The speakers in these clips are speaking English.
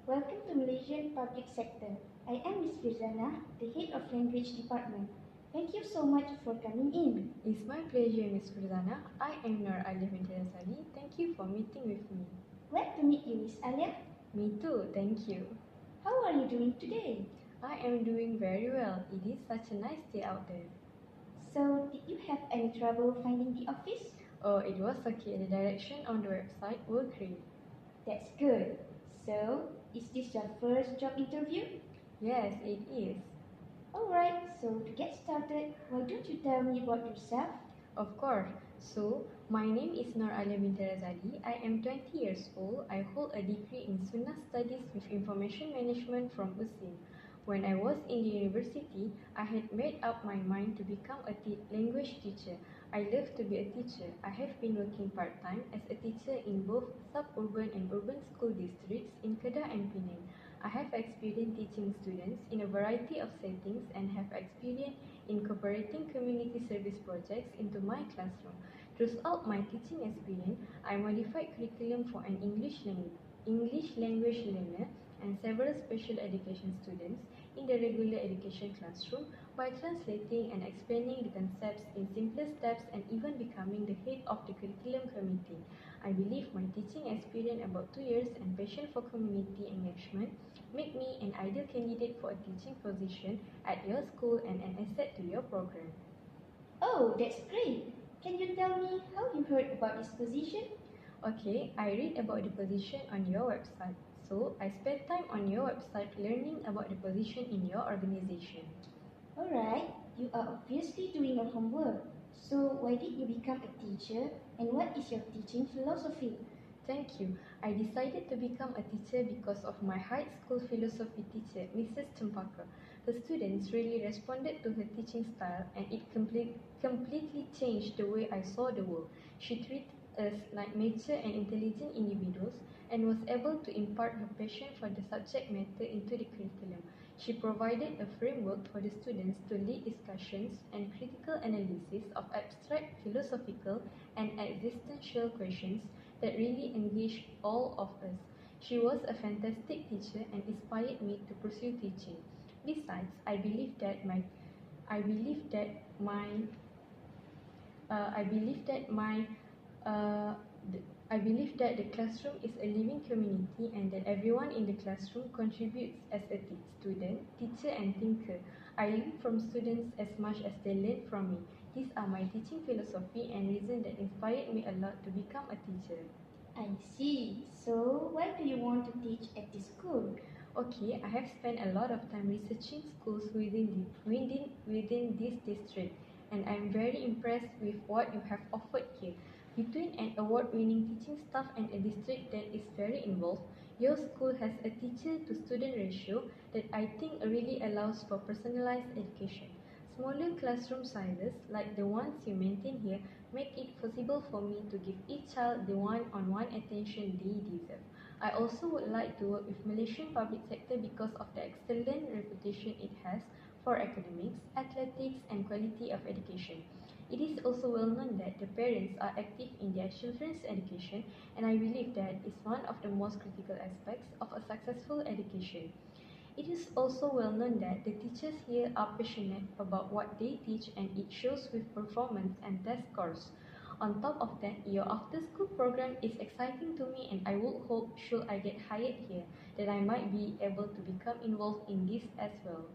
Welcome to Malaysian Public Sector. I am Ms. Firzana, the Head of Language Department. Thank you so much for coming in. It's my pleasure, Ms. Firzana. I am Nur Alia binti Razali. Thank you for meeting with me. Glad to meet you, Ms. Alia. Me too, thank you. How are you doing today? I am doing very well. It is such a nice day out there. So, did you have any trouble finding the office? Oh, it was okay. The direction on the website were great. That's good. So, is this your first job interview? Yes, it is. Alright, so to get started, why don't you tell me about yourself? Of course. So, my name is Nur Alia binti Razali. I am 20 years old. I hold a degree in Sunnah Studies with Information Management from USIM. When I was in the university, I had made up my mind to become a language teacher. I love to be a teacher. I have been working part-time as a teacher in both suburban and urban school districts in Kedah and Penang. I have experience teaching students in a variety of settings and have experience incorporating community service projects into my classroom. Throughout my teaching experience, I modified curriculum for an English language learner and several special education students in the regular education classroom by translating and explaining the concepts in simpler steps and even becoming the head of the curriculum committee. I believe my teaching experience about 2 years and passion for community engagement make me an ideal candidate for a teaching position at your school and an asset to your program. Oh, that's great. Can you tell me how you heard about this position? Okay, I read about the position on your website. So, I spent time on your website learning about the position in your organization. Alright, you are obviously doing your homework. So, why did you become a teacher and what is your teaching philosophy? Thank you. I decided to become a teacher because of my high school philosophy teacher, Mrs. Cempaka. The students really responded to her teaching style and it completely changed the way I saw the world. She treated us like mature and intelligent individuals and was able to impart her passion for the subject matter into the curriculum. She provided a framework for the students to lead discussions and critical analysis of abstract philosophical and existential questions that really engaged all of us. She was a fantastic teacher and inspired me to pursue teaching. Besides, I believe that my I believe that my I believe that my I believe that the classroom is a living community and that everyone in the classroom contributes as a student, teacher and thinker. I learn from students as much as they learn from me. These are my teaching philosophy and reasons that inspired me a lot to become a teacher. I see. So, why do you want to teach at this school? Okay, I have spent a lot of time researching schools within this district, and I am very impressed with what you have offered here. Between an award-winning teaching staff and a district that is very involved, your school has a teacher-to-student ratio that I think really allows for personalized education. Smaller classroom sizes, like the ones you maintain here, make it possible for me to give each child the one-on-one attention they deserve. I also would like to work with Malaysian public sector because of the excellent reputation it has for academics, athletics and quality of education. It is also well known that the parents are active in their children's education and I believe that is one of the most critical aspects of a successful education. It is also well known that the teachers here are passionate about what they teach and it shows with performance and test scores. On top of that, your after-school program is exciting to me and I would hope should I get hired here that I might be able to become involved in this as well.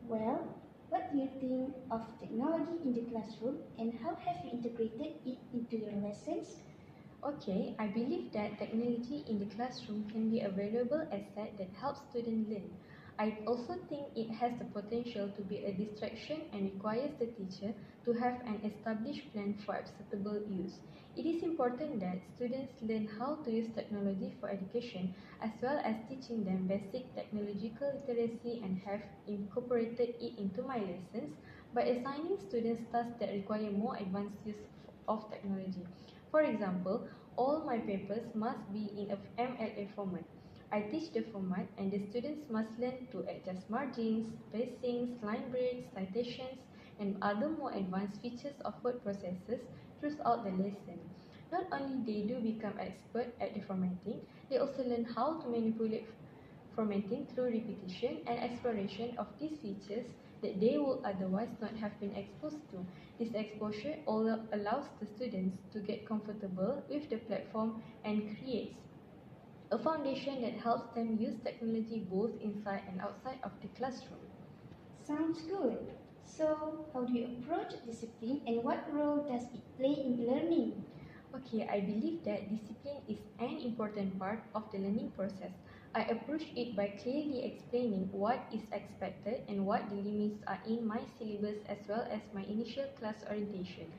Well, what do you think of technology in the classroom and how have you integrated it into your lessons? Okay, I believe that technology in the classroom can be a valuable asset that helps students learn. I also think it has the potential to be a distraction and requires the teacher to have an established plan for acceptable use. It is important that students learn how to use technology for education as well as teaching them basic technological literacy and have incorporated it into my lessons by assigning students tasks that require more advanced use of technology. For example, all my papers must be in a MLA format. I teach the format and the students must learn to adjust margins, spacings, line breaks, citations, and other more advanced features of word processors throughout the lesson. Not only they do become expert at the formatting, they also learn how to manipulate formatting through repetition and exploration of these features that they would otherwise not have been exposed to. This exposure allows the students to get comfortable with the platform and creates a foundation that helps them use technology both inside and outside of the classroom. Sounds good. So, how do you approach discipline and what role does it play in learning? Okay, I believe that discipline is an important part of the learning process. I approach it by clearly explaining what is expected and what the limits are in my syllabus as well as my initial class orientation.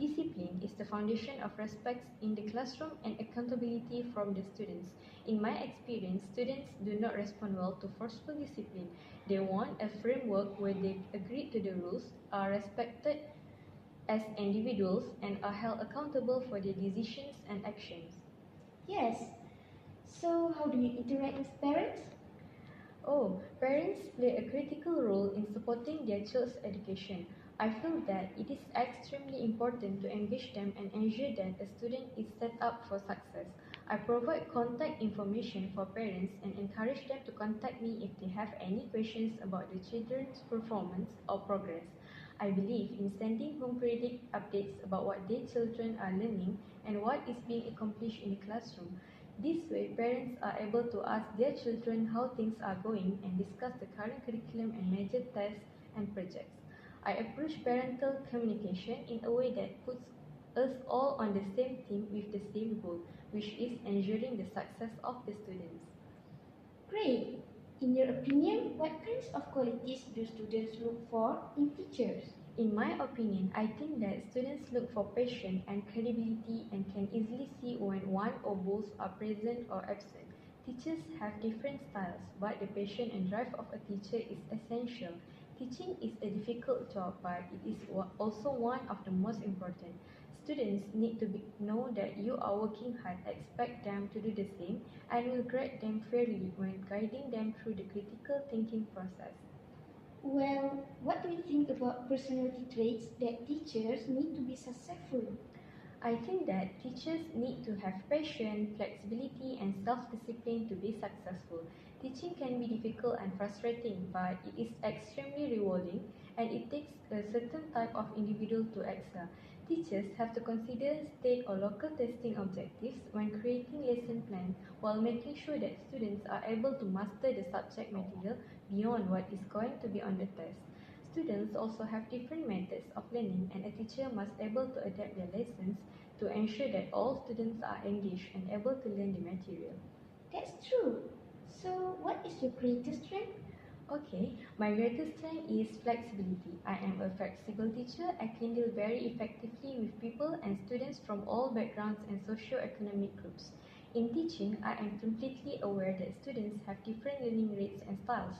Discipline is the foundation of respect in the classroom and accountability from the students. In my experience, students do not respond well to forceful discipline. They want a framework where they agree to the rules, are respected as individuals, and are held accountable for their decisions and actions. Yes. So, how do you interact with parents? Oh, parents play a critical role in supporting their child's education. I feel that it is extremely important to engage them and ensure that a student is set up for success. I provide contact information for parents and encourage them to contact me if they have any questions about the children's performance or progress. I believe in sending home periodic updates about what their children are learning and what is being accomplished in the classroom. This way, parents are able to ask their children how things are going and discuss the current curriculum and major tests and projects. I approach parental communication in a way that puts us all on the same team with the same goal, which is ensuring the success of the students. Great. In your opinion, what kinds of qualities do students look for in teachers? In my opinion, I think that students look for passion and credibility and can easily see when one or both are present or absent. Teachers have different styles, but the passion and drive of a teacher is essential. Teaching is a difficult job, but it is also one of the most important. Students need to know that you are working hard, expect them to do the same, and will grade them fairly when guiding them through the critical thinking process. Well, what do you think about personality traits that teachers need to be successful? I think that teachers need to have passion, flexibility, and self discipline to be successful. Teaching can be difficult and frustrating, but it is extremely rewarding and it takes a certain type of individual to excel. Teachers have to consider state or local testing objectives when creating lesson plans while making sure that students are able to master the subject material beyond what is going to be on the test. Students also have different methods of learning and a teacher must able to adapt their lessons to ensure that all students are engaged and able to learn the material. That's true. So, what is your greatest strength? Okay, my greatest strength is flexibility. I am a flexible teacher. I can deal very effectively with people and students from all backgrounds and socio-economic groups. In teaching, I am completely aware that students have different learning rates and styles.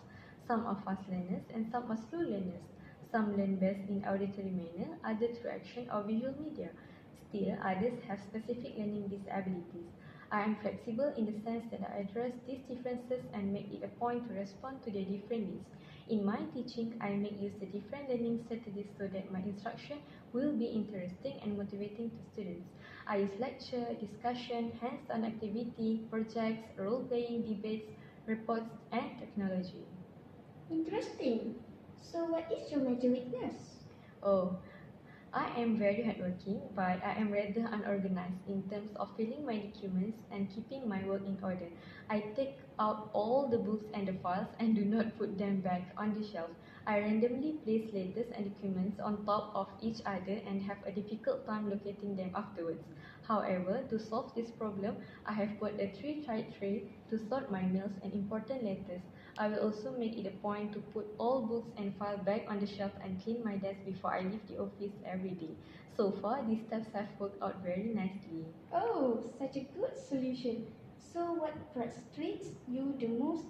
Some are fast learners and some are slow learners. Some learn best in auditory manner, others through action or visual media. Still, others have specific learning disabilities. I am flexible in the sense that I address these differences and make it a point to respond to their different needs. In my teaching, I make use of different learning strategies so that my instruction will be interesting and motivating to students. I use lecture, discussion, hands-on activity, projects, role-playing, debates, reports, and technology. Interesting. So, what is your major weakness? Oh, I am very hardworking, but I am rather unorganized in terms of filling my documents and keeping my work in order. I take out all the books and the files and do not put them back on the shelf. I randomly place letters and documents on top of each other and have a difficult time locating them afterwards. However, to solve this problem, I have bought a three-tied tray to sort my mails and important letters. I will also make it a point to put all books and files back on the shelf and clean my desk before I leave the office every day. So far, these steps have worked out very nicely. Oh, such a good solution. So, what frustrates you the most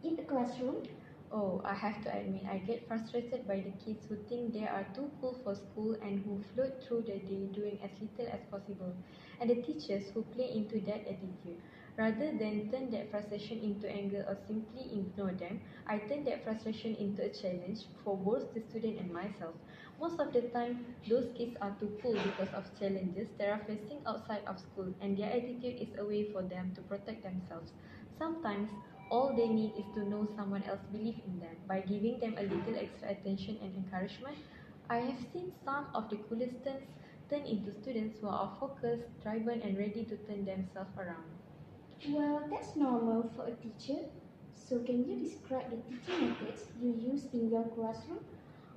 in the classroom? Oh, I have to admit, I get frustrated by the kids who think they are too cool for school and who float through the day doing as little as possible, and the teachers who play into that attitude. Rather than turn that frustration into anger or simply ignore them, I turn that frustration into a challenge for both the student and myself. Most of the time, those kids are too cool because of challenges they are facing outside of school, and their attitude is a way for them to protect themselves. Sometimes, all they need is to know someone else believes in them. By giving them a little extra attention and encouragement, I have seen some of the coolest students turn into students who are focused, driven, and ready to turn themselves around. Well, that's normal for a teacher. So, can you describe the teaching methods you use in your classroom?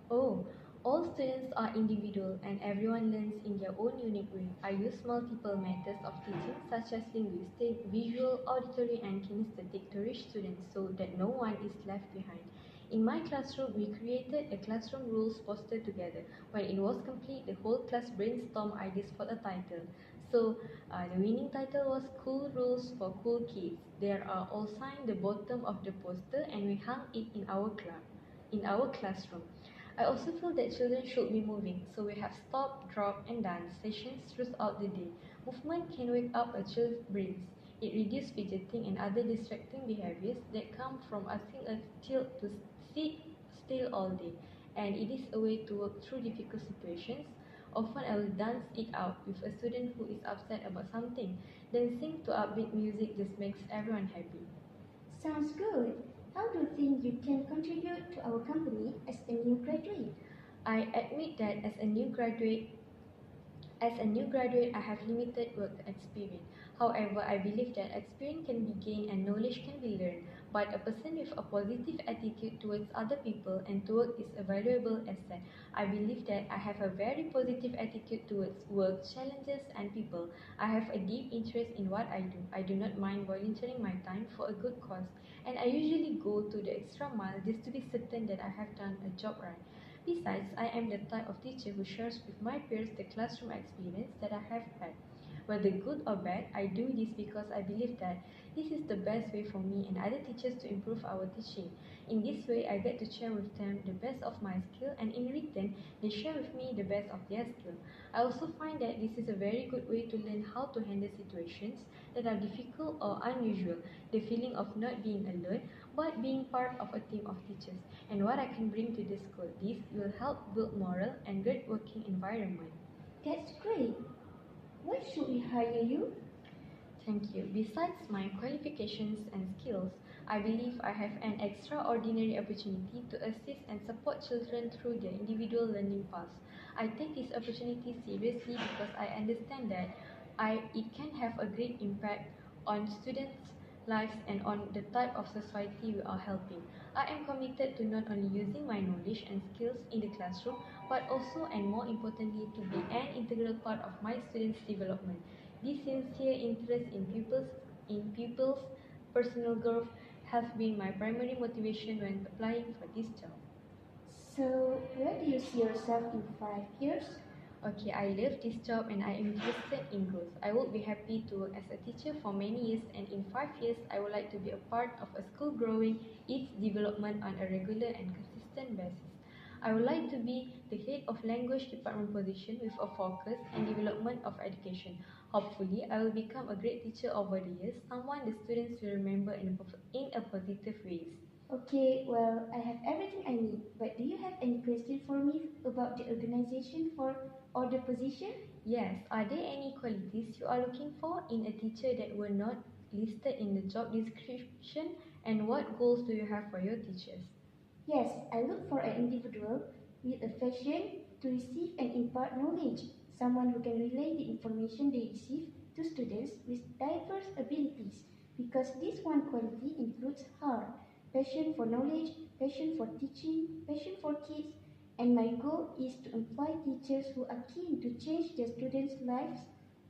Oh, all students are individual and everyone learns in their own unique way. I use multiple methods of teaching such as linguistic, visual, auditory and kinesthetic to reach students so that no one is left behind. In my classroom, we created a classroom rules poster together. When it was complete, the whole class brainstormed ideas for a title. The winning title was Cool Rules for Cool Kids. There are all signed the bottom of the poster and we hung it in our classroom. I also feel that children should be moving, so we have stop, drop, and dance sessions throughout the day. Movement can wake up a child's brains. It reduces fidgeting and other distracting behaviors that come from asking a child to sit still all day, and it is a way to work through difficult situations. Often I will dance it out with a student who is upset about something. Dancing to upbeat music just makes everyone happy. Sounds good. How do you think you can contribute to our company as a new graduate? I admit that as a new graduate, I have limited work experience. However, I believe that experience can be gained and knowledge can be learned. But a person with a positive attitude towards other people and to work is a valuable asset. I believe that I have a very positive attitude towards work, challenges, and people. I have a deep interest in what I do. I do not mind volunteering my time for a good cause, and I usually go to the extra mile just to be certain that I have done a job right. Besides, I am the type of teacher who shares with my peers the classroom experience that I have had. Whether good or bad, I do this because I believe that this is the best way for me and other teachers to improve our teaching. In this way, I get to share with them the best of my skill, and in return, they share with me the best of their skill. I also find that this is a very good way to learn how to handle situations that are difficult or unusual, the feeling of not being alone, but being part of a team of teachers, and what I can bring to the school. This will help build moral and great working environment. That's great. Why should we hire you? Thank you. Besides my qualifications and skills, I believe I have an extraordinary opportunity to assist and support children through their individual learning paths. I take this opportunity seriously because I understand that it can have a great impact on students' lives and on the type of society we are helping. I am committed to not only using my knowledge and skills in the classroom, but also and more importantly to be an integral part of my students' development. This sincere interest in pupils' personal growth has been my primary motivation when applying for this job. So, where do you see yourself in 5 years? Okay, I love this job and I am interested in growth. I would be happy to work as a teacher for many years, and in 5 years I would like to be a part of a school growing its development on a regular and consistent basis. I would like to be the head of language department position with a focus and development of education. Hopefully, I will become a great teacher over the years, someone the students will remember in a positive ways. Okay, well, I have everything I need, but do you have any question for me about the organization for or the position? Yes, are there any qualities you are looking for in a teacher that were not listed in the job description? And what goals do you have for your teachers? Yes, I look for an individual with a passion to receive and impart knowledge, someone who can relay the information they receive to students with diverse abilities, because this one quality includes heart, passion for knowledge, passion for teaching, passion for kids, and my goal is to employ teachers who are keen to change their students' lives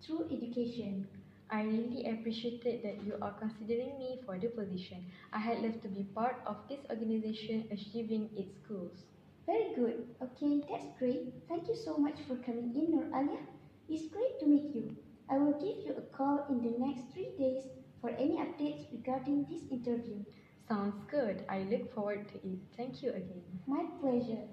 through education. I really appreciated that you are considering me for the position. I had loved to be part of this organization achieving its goals. Very good. Okay, that's great. Thank you so much for coming in, Nur Alia. It's great to meet you. I will give you a call in the next 3 days for any updates regarding this interview. Sounds good. I look forward to it. Thank you again. My pleasure.